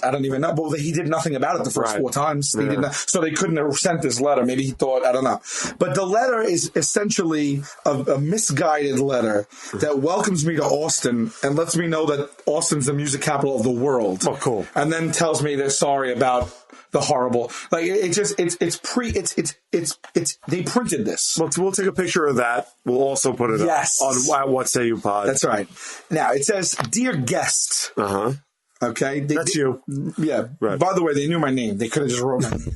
I don't even know. But he did nothing about it the first 4 times. They did not, so they couldn't have sent this letter. Maybe he thought, I don't know. But the letter is essentially a misguided letter that welcomes me to Austin and lets me know that Austin's the music capital of the world. Oh, cool. And then tells me they're sorry about the horrible, they printed this. Well, we'll take a picture of that. We'll also put it up on What Say You Pod. That's right. Now, it says, Dear Guest. Uh-huh. Okay. That's you. Yeah. Right. By the way, they knew my name. They could have just wrote my name.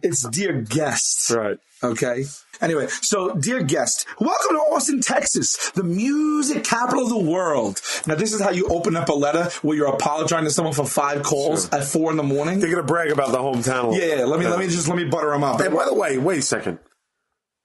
It's Dear Guest. Right. Okay. Anyway, so Dear Guest, welcome to Austin, Texas, the music capital of the world. Now, this is how you open up a letter where you're apologizing to someone for 5 calls at 4 in the morning. They're gonna brag about the hometown. Yeah. Let me butter them up. And by the way, wait a second.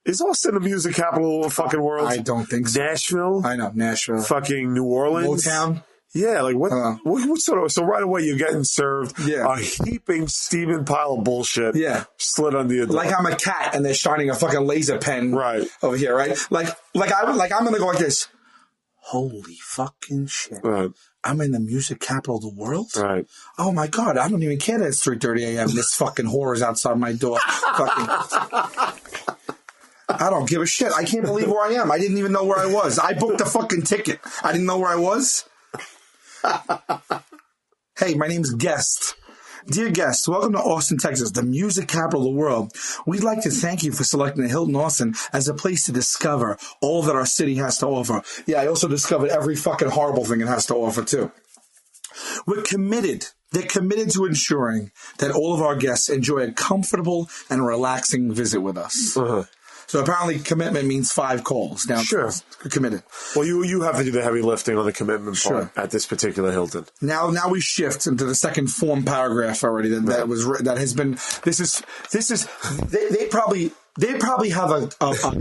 Is Austin the music capital of the fucking world? I don't think so. Nashville? I know, Nashville. Fucking New Orleans? Motown? Yeah, like what sort of, so right away you're getting served a heaping steaming pile of bullshit slid under your door. Like I'm a cat and they're shining a fucking laser pen over here, right? Like I'm gonna go like this. Holy fucking shit. Right. I'm in the music capital of the world? Right. Oh my God, I don't even care that it's 3:30 a.m. This fucking whore is outside my door. I don't give a shit. I can't believe where I am. I didn't even know where I was. I booked a fucking ticket. I didn't know where I was. Hey, my name's Guest. Dear Guest, welcome to Austin, Texas, the music capital of the world. We'd like to thank you for selecting the Hilton Austin as a place to discover all that our city has to offer. Yeah, I also discovered every fucking horrible thing it has to offer, too. We're committed. They're committed to ensuring that all of our guests enjoy a comfortable and relaxing visit with us. Uh-huh. So apparently commitment means 5 calls. Now, Sure. Committed. Well, you have to do the heavy lifting on the commitment Sure. part at this particular Hilton. Now we shift into the second form paragraph already. That has been. They probably have a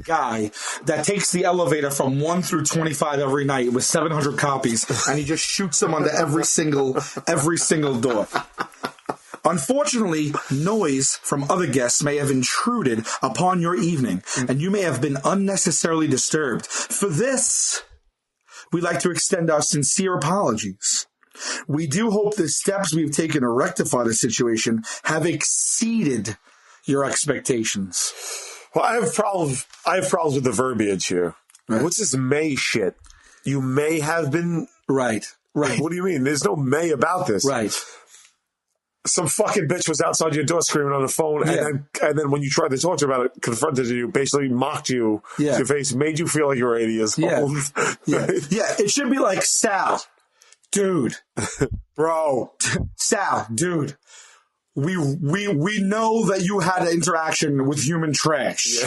guy that takes the elevator from 1 through 25 every night with 700 copies, and he just shoots them under every single door. Unfortunately, noise from other guests may have intruded upon your evening, and you may have been unnecessarily disturbed. For this, we'd like to extend our sincere apologies. We do hope the steps we've taken to rectify the situation have exceeded your expectations. Well, I have problems with the verbiage here. Right. What's this may shit? You may have been Right. What do you mean? There's no may about this. Right. Some fucking bitch was outside your door screaming on the phone, and then when you tried to talk to her about it, confronted you, basically mocked you to your face, made you feel like you were 80 years old. Yeah, it should be like, Sal, dude, bro, Sal, dude. We know that you had an interaction with human trash.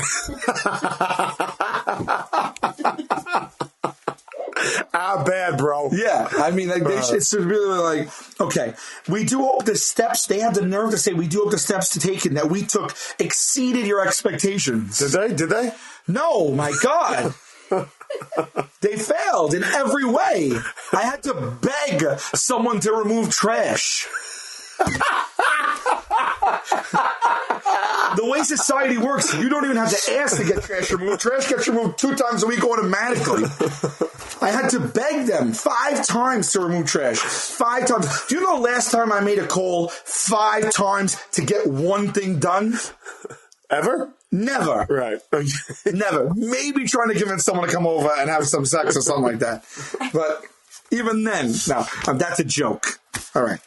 How bad, bro? Yeah, I mean, like, it's really like, okay, we do hope the steps, they have the nerve to say, we do hope the steps taken that we took exceeded your expectations. Did they? No, my God. They failed in every way. I had to beg someone to remove trash. The way society works, you don't even have to ask to get trash removed. Trash gets removed 2 times a week automatically. I had to beg them 5 times to remove trash. 5 times. Do you know last time I made a call 5 times to get one thing done? Ever? Never. Right. Never. Maybe trying to convince someone to come over and have some sex or something like that. But even then, no, that's a joke. All right.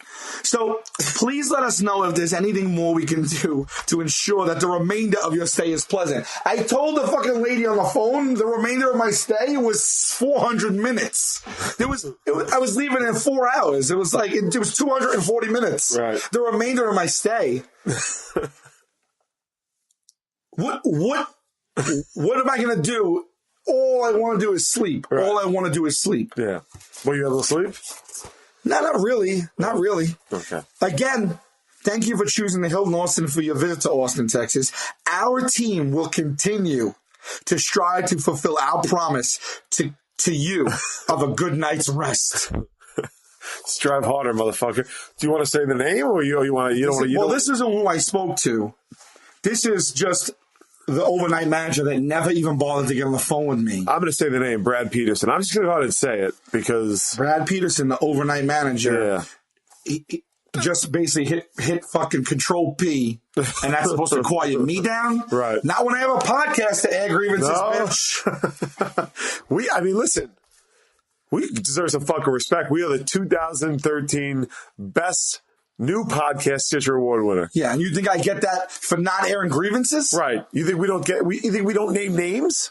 So please let us know if there's anything more we can do to ensure that the remainder of your stay is pleasant. I told the fucking lady on the phone the remainder of my stay was 400 minutes. I was leaving in 4 hours. It was like, it was 240 minutes. Right. The remainder of my stay. What am I going to do? All I want to do is sleep. Right. All I want to do is sleep. Yeah. Well, you able to sleep? No, not really. Not really. Okay. Again, thank you for choosing the Hilton Austin for your visit to Austin, Texas. Our team will continue to strive to fulfill our promise to you of a good night's rest. Strive harder, motherfucker. Do you want to say the name, or you don't want to? Well, this isn't who I spoke to. This is just the overnight manager that never even bothered to get on the phone with me. I'm going to say the name, Brad Peterson. I'm just going to go ahead and say it because Brad Peterson, the overnight manager, he just basically hit fucking Control P, and that's supposed to quiet me down. Right? Not when I have a podcast to air grievances, bitch. I mean, listen, we deserve some fucking respect. We are the 2013 best new podcast Stitcher Award winner. Yeah, and you think I get that for not airing grievances? Right. You think we don't name names?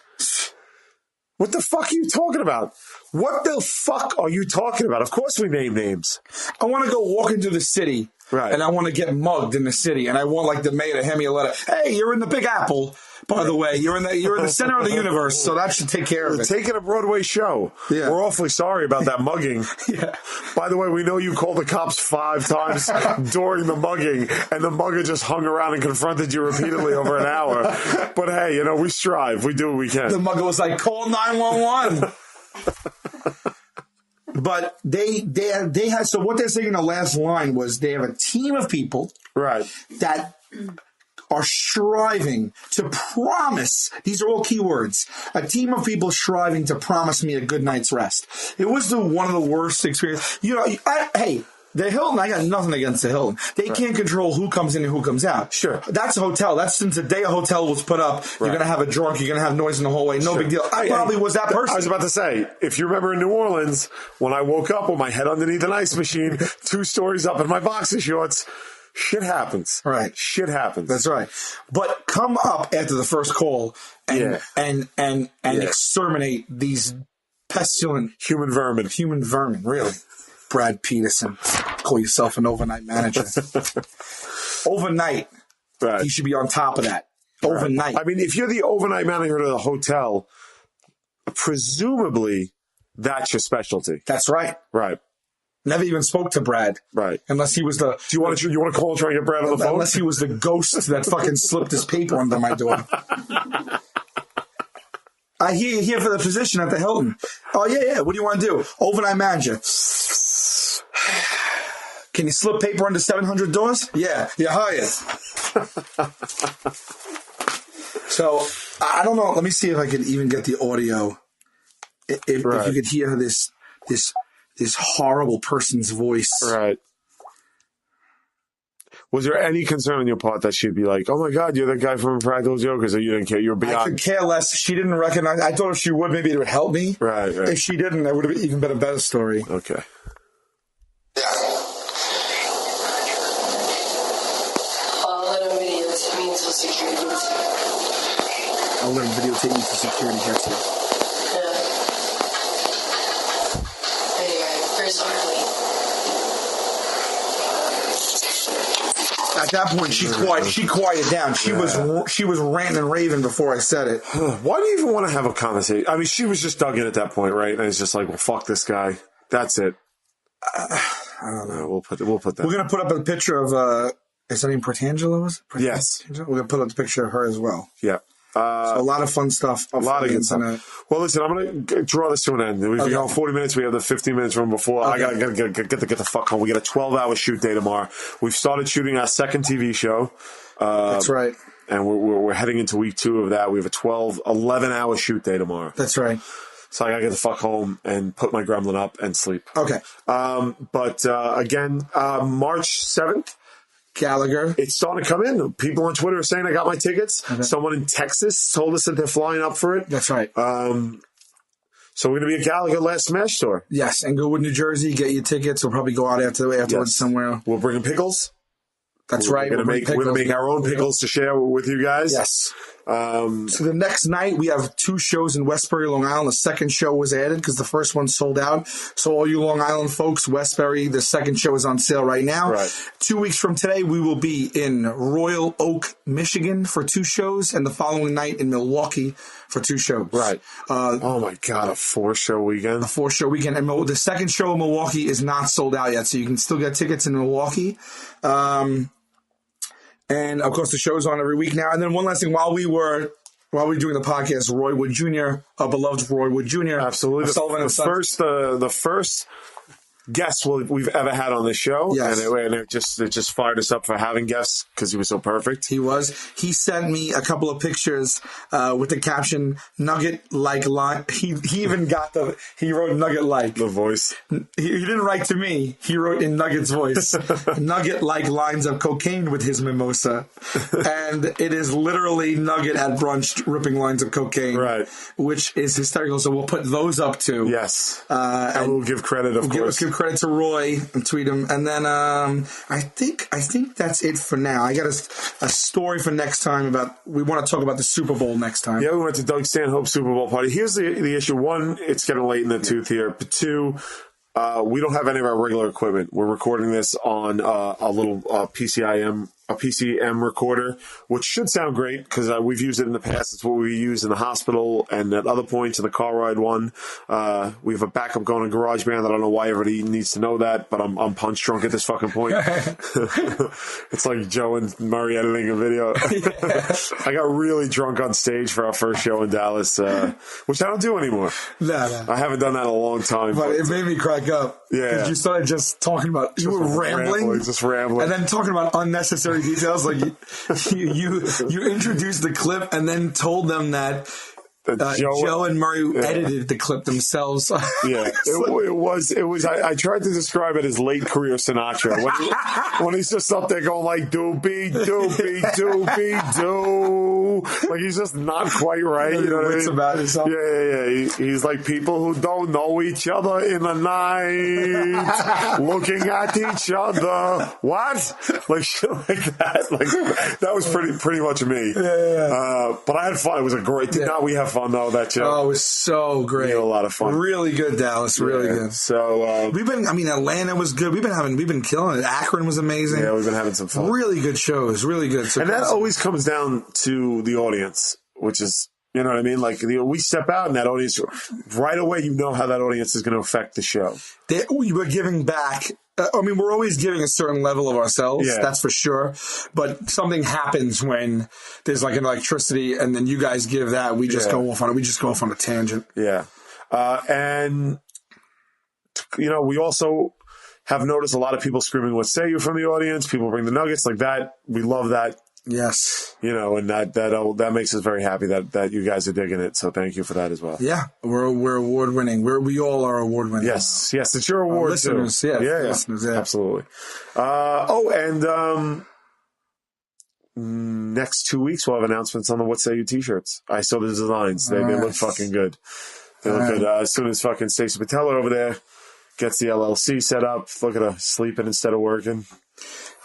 What the fuck are you talking about? What the fuck are you talking about? Of course we name names. I want to go walking through the city. Right. And I want to get mugged in the city. And I want like the mayor to hand me a letter. Hey, you're in the Big Apple. By the way, you're in the center of the universe, so that should take care of it. Taking a Broadway show. Yeah. We're awfully sorry about that mugging. Yeah. By the way, we know you called the cops 5 times during the mugging, and the mugger just hung around and confronted you repeatedly over an hour. But hey, we strive. We do what we can. The mugger was like, call 911. But they had, so what they're saying in the last line was they have a team of people right that are striving to promise, these are all key words, a team of people striving to promise me a good night's rest. It was one of the worst experiences. Hey, the Hilton, I got nothing against the Hilton. They can't control who comes in and who comes out. Sure. That's a hotel. That's since the day a hotel was put up, you're going to have a drunk, you're going to have noise in the hallway. No big deal. I probably was that person. I was about to say, if you remember in New Orleans, when I woke up with my head underneath an ice machine, 2 stories up in my boxer shorts, shit happens. Right. Shit happens. That's right. But come up after the first call and exterminate these pestilent human vermin, really. Brad Peterson, call yourself an overnight manager. Overnight, right. He should be on top of that. overnight. I mean, if you're the overnight manager of the hotel, presumably that's your specialty. That's right. Right. Never even spoke to Brad. Right. Unless he was the... Do you want to call and try and get Brad on the phone? Unless he was the ghost that fucking slipped his paper under my door. I hear here for the position at the Hilton. Oh, yeah. What do you want to do? Overnight manager. Can you slip paper under 700 doors? Yeah. You're hired. So, I don't know. Let me see if I can even get the audio. If you could hear this horrible person's voice. Right. Was there any concern on your part that she'd be like, oh my God, you're that guy from Practical Jokers, or you didn't care? You're beyond. I could care less. She didn't recognize. I thought if she would, maybe it would help me. Right. If she didn't, that would have even been a better story. Okay. I'll let him videotape me until security gets here. I'll let him videotape me until security gets here. Anyway, where's Harley? At that point, she quieted down. She was ranting and raving before I said it. Why do you even want to have a conversation? I mean, she was just dug in at that point, right? And it's just like, well, fuck this guy. That's it. I don't know. We'll put that. We're gonna put up a picture of is her name Protangelo? Yes. We're gonna put up the picture of her as well. Yeah. So a lot of fun stuff. A lot of good stuff. Well, listen, I'm going to draw this to an end. We've got 40 minutes. We have the 15 minutes from before. Okay. I got to get the fuck home. We got a 12-hour shoot day tomorrow. We've started shooting our second TV show. That's right. And we're heading into week 2 of that. We have a 11-hour shoot day tomorrow. That's right. So I got to get the fuck home and put my gremlin up and sleep. Okay. But again, March 7th. Gallagher. It's starting to come in. People on Twitter are saying I got my tickets. Okay. Someone in Texas told us that they're flying up for it. That's right. So we're going to be at Gallagher Last Smash Store. Yes, and Goodwood, New Jersey. Get your tickets. We'll probably go out afterwards somewhere. We'll bring in pickles. That's right. We're going to make our own pickles to share with you guys. Yes. So the next night we have 2 shows in Westbury, Long Island. The second show was added because the first one sold out. So all you Long Island folks, Westbury, the second show is on sale right now. Right. 2 weeks from today, we will be in Royal Oak, Michigan for 2 shows, and the following night in Milwaukee for 2 shows. Right. Oh my God, a 4-show weekend. A 4-show weekend. And the second show in Milwaukee is not sold out yet, so you can still get tickets in Milwaukee. And of course, the show's on every week now. And then one last thing, while we were doing the podcast, Roy Wood Jr., our beloved Roy Wood Jr. Absolutely. The first guest we've ever had on this show. Yes. And it just fired us up for having guests because he was so perfect. He was. He sent me a couple of pictures with the caption, Nugget like line. He even he wrote Nugget like. The voice. He didn't write to me. He wrote in Nugget's voice, Nugget like lines of cocaine with his mimosa. And it is literally Nugget at brunch ripping lines of cocaine. Right. Which is hysterical. So we'll put those up too. Yes. And we'll give credit, of course. Give credit to Roy and tweet him. And then I think that's it for now. I got a story for next time we want to talk about the Super Bowl next time. Yeah, we went to Doug Stanhope's Super Bowl party. Here's the issue. 1, it's getting late in the tooth here. But 2, we don't have any of our regular equipment. We're recording this on a little PCM recorder, which should sound great because we've used it in the past. It's what we use in the hospital and at other points in the car ride one. We have a backup going in GarageBand. I don't know why everybody needs to know that, but I'm punch drunk at this fucking point. It's like Joe and Murray editing a video. I got really drunk on stage for our first show in Dallas, which I don't do anymore. No. I haven't done that in a long time. But it made me crack up. Yeah. Because you started just talking about, you were rambling. Just rambling. And then talking about unnecessary details. Like you introduced the clip and then told them that Joe and Murray edited the clip themselves. Yeah, it was. I tried to describe it as late career Sinatra when he's just up there going like doobie doobie doobie doo, like he's just not quite right. You know what I mean? About himself. Yeah. He's like people who don't know each other in the night, looking at each other. What? Like shit like that. Like that was pretty much me. Yeah. But I had fun. It was a great. Did not we have fun? fun though. That show. Oh, it was so great. A lot of fun. Really good, Dallas. Really good. So Atlanta was good. We've been killing it. Akron was amazing. Yeah, we've been having some fun. Really good shows. Really good. So and that always comes down to the audience, which is, you know what I mean? Like, we step out and that audience, right away, you know how that audience is going to affect the show. We're giving back. We're always giving a certain level of ourselves. Yeah. That's for sure. But something happens when there's like an electricity, and then you guys give that. We just go off on it. We just go off on a tangent. Yeah. And, you know, we also have noticed a lot of people screaming, "What say you?" from the audience. People bring the nuggets like that. We love that. Yes. You know, and that makes us very happy that you guys are digging it. So thank you for that as well. Yeah. We're award winning. We all are award winning. Yes. Yes. It's your award. Listeners. Too. Yeah. Yeah. Listeners. Yeah. Absolutely. Next 2 weeks we'll have announcements on the What Say You t-shirts. I saw the designs. They look fucking good. They look good. As soon as fucking Stacey Patella over there gets the LLC set up, look at her sleeping instead of working.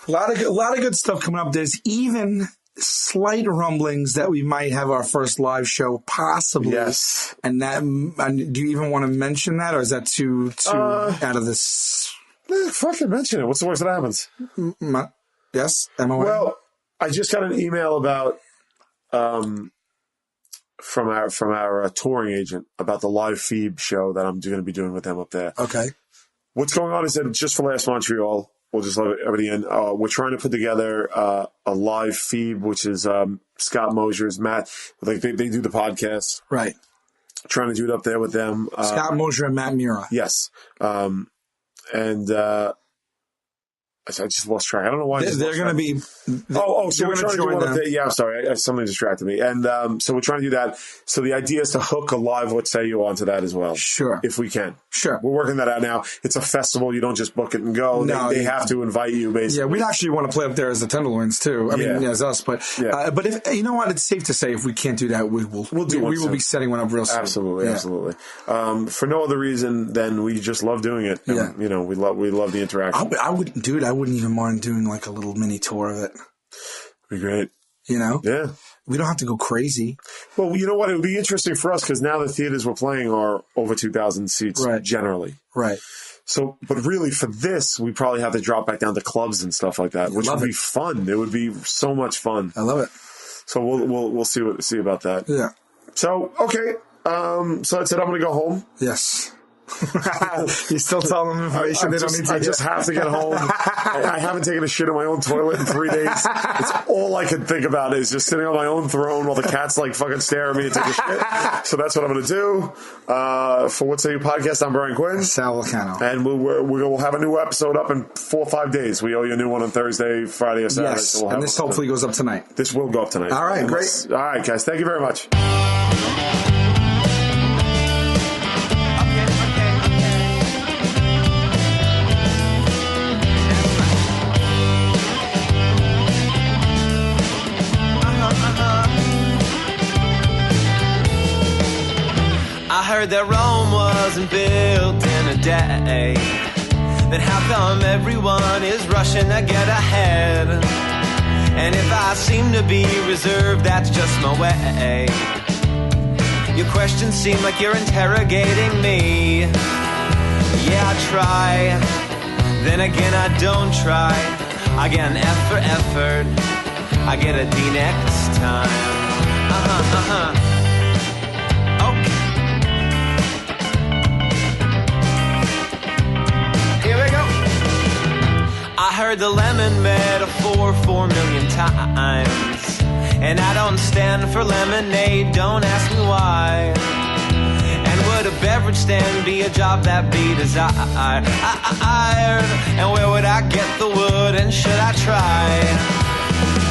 A lot of good stuff coming up. There's even slight rumblings that we might have our first live show, possibly. Yes. And do you even want to mention that, or is that too out of this? Fucking mention it. What's the worst that happens? Yes. Am I right? Well, I just got an email about from our touring agent about the live feed show that I'm going to be doing with them up there. Okay. What's going on is that just for Last Montreal, we'll just let everything in. We're trying to put together a live feed, which is Scott Mosier's, Matt. Like they do the podcast. Right. Trying to do it up there with them. Scott Mosier and Matt Mira. Yes. I just lost track. I don't know why. They're going to be. So we're trying to do one of the. Yeah, I'm sorry. Something distracted me. And so we're trying to do that. So the idea is to hook a live What Say You onto that as well. Sure. If we can. Sure. We're working that out now. It's a festival. You don't just book it and go. No, they have to invite you, basically. Yeah, we'd actually want to play up there as the Tenderloins, too. I mean, as us. But but if you know what? It's safe to say if we can't do that, we'll do one. We will be setting one up real soon. Absolutely. Absolutely. For no other reason than we just love doing it. And, yeah. You know, we love the interaction. I wouldn't even mind doing like a little mini tour of it. Be great. You know? Yeah. We don't have to go crazy. Well, you know what? It would be interesting for us because now the theaters we're playing are over 2,000 seats generally. Right. So, but really for this, we probably have to drop back down to clubs and stuff like that, which would be fun. It would be so much fun. I love it. So we'll see about that. Yeah. So, okay. So that's it. I'm going to go home. Yes. You still tell them information they don't need to. I just have to get home. I haven't taken a shit in my own toilet in 3 days. It's all I can think about is just sitting on my own throne while the cats like fucking stare at me and take a shit. So that's what I'm going to do. For What Say You podcast, I'm Brian Quinn. Sal Volcano. And we'll have a new episode up in 4 or 5 days. We owe you a new one on Thursday, Friday, or Saturday. Yes, so and this hopefully goes up tonight. This will go up tonight. All right, great. All right, guys. Thank you very much. I heard that Rome wasn't built in a day. Then how come everyone is rushing to get ahead? And if I seem to be reserved, that's just my way. Your questions seem like you're interrogating me. Yeah, I try. Then again, I don't try. I get an F for effort. I get a D next time. Okay. Here we go. I heard the lemon metaphor 4 million times, and I don't stand for lemonade, don't ask me why. And would a beverage stand be a job that be desired? And where would I get the wood, and should I try?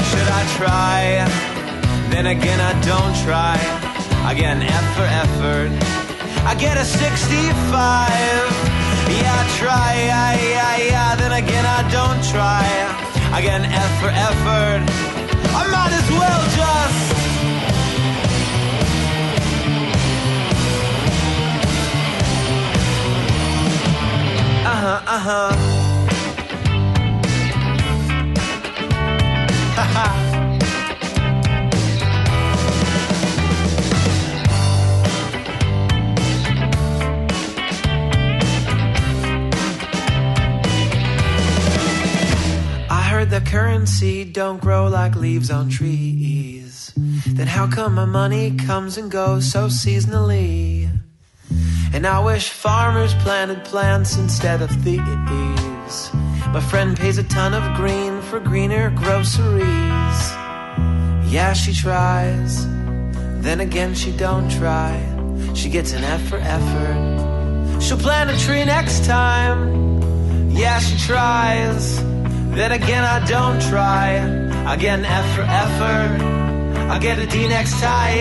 Should I try? Then again, I don't try. I get an F for effort. I get a 65. Yeah, I try, yeah, then again I don't try. I get an F for effort. I might as well just and seed don't grow like leaves on trees, then how come my money comes and goes so seasonally? And I wish farmers planted plants instead of thieves. My friend pays a ton of green for greener groceries. Yeah, she tries, then again she don't try. She gets an F for effort. She'll plant a tree next time. Yeah, she tries, then again I don't try. I get an F for effort. I get a D next time.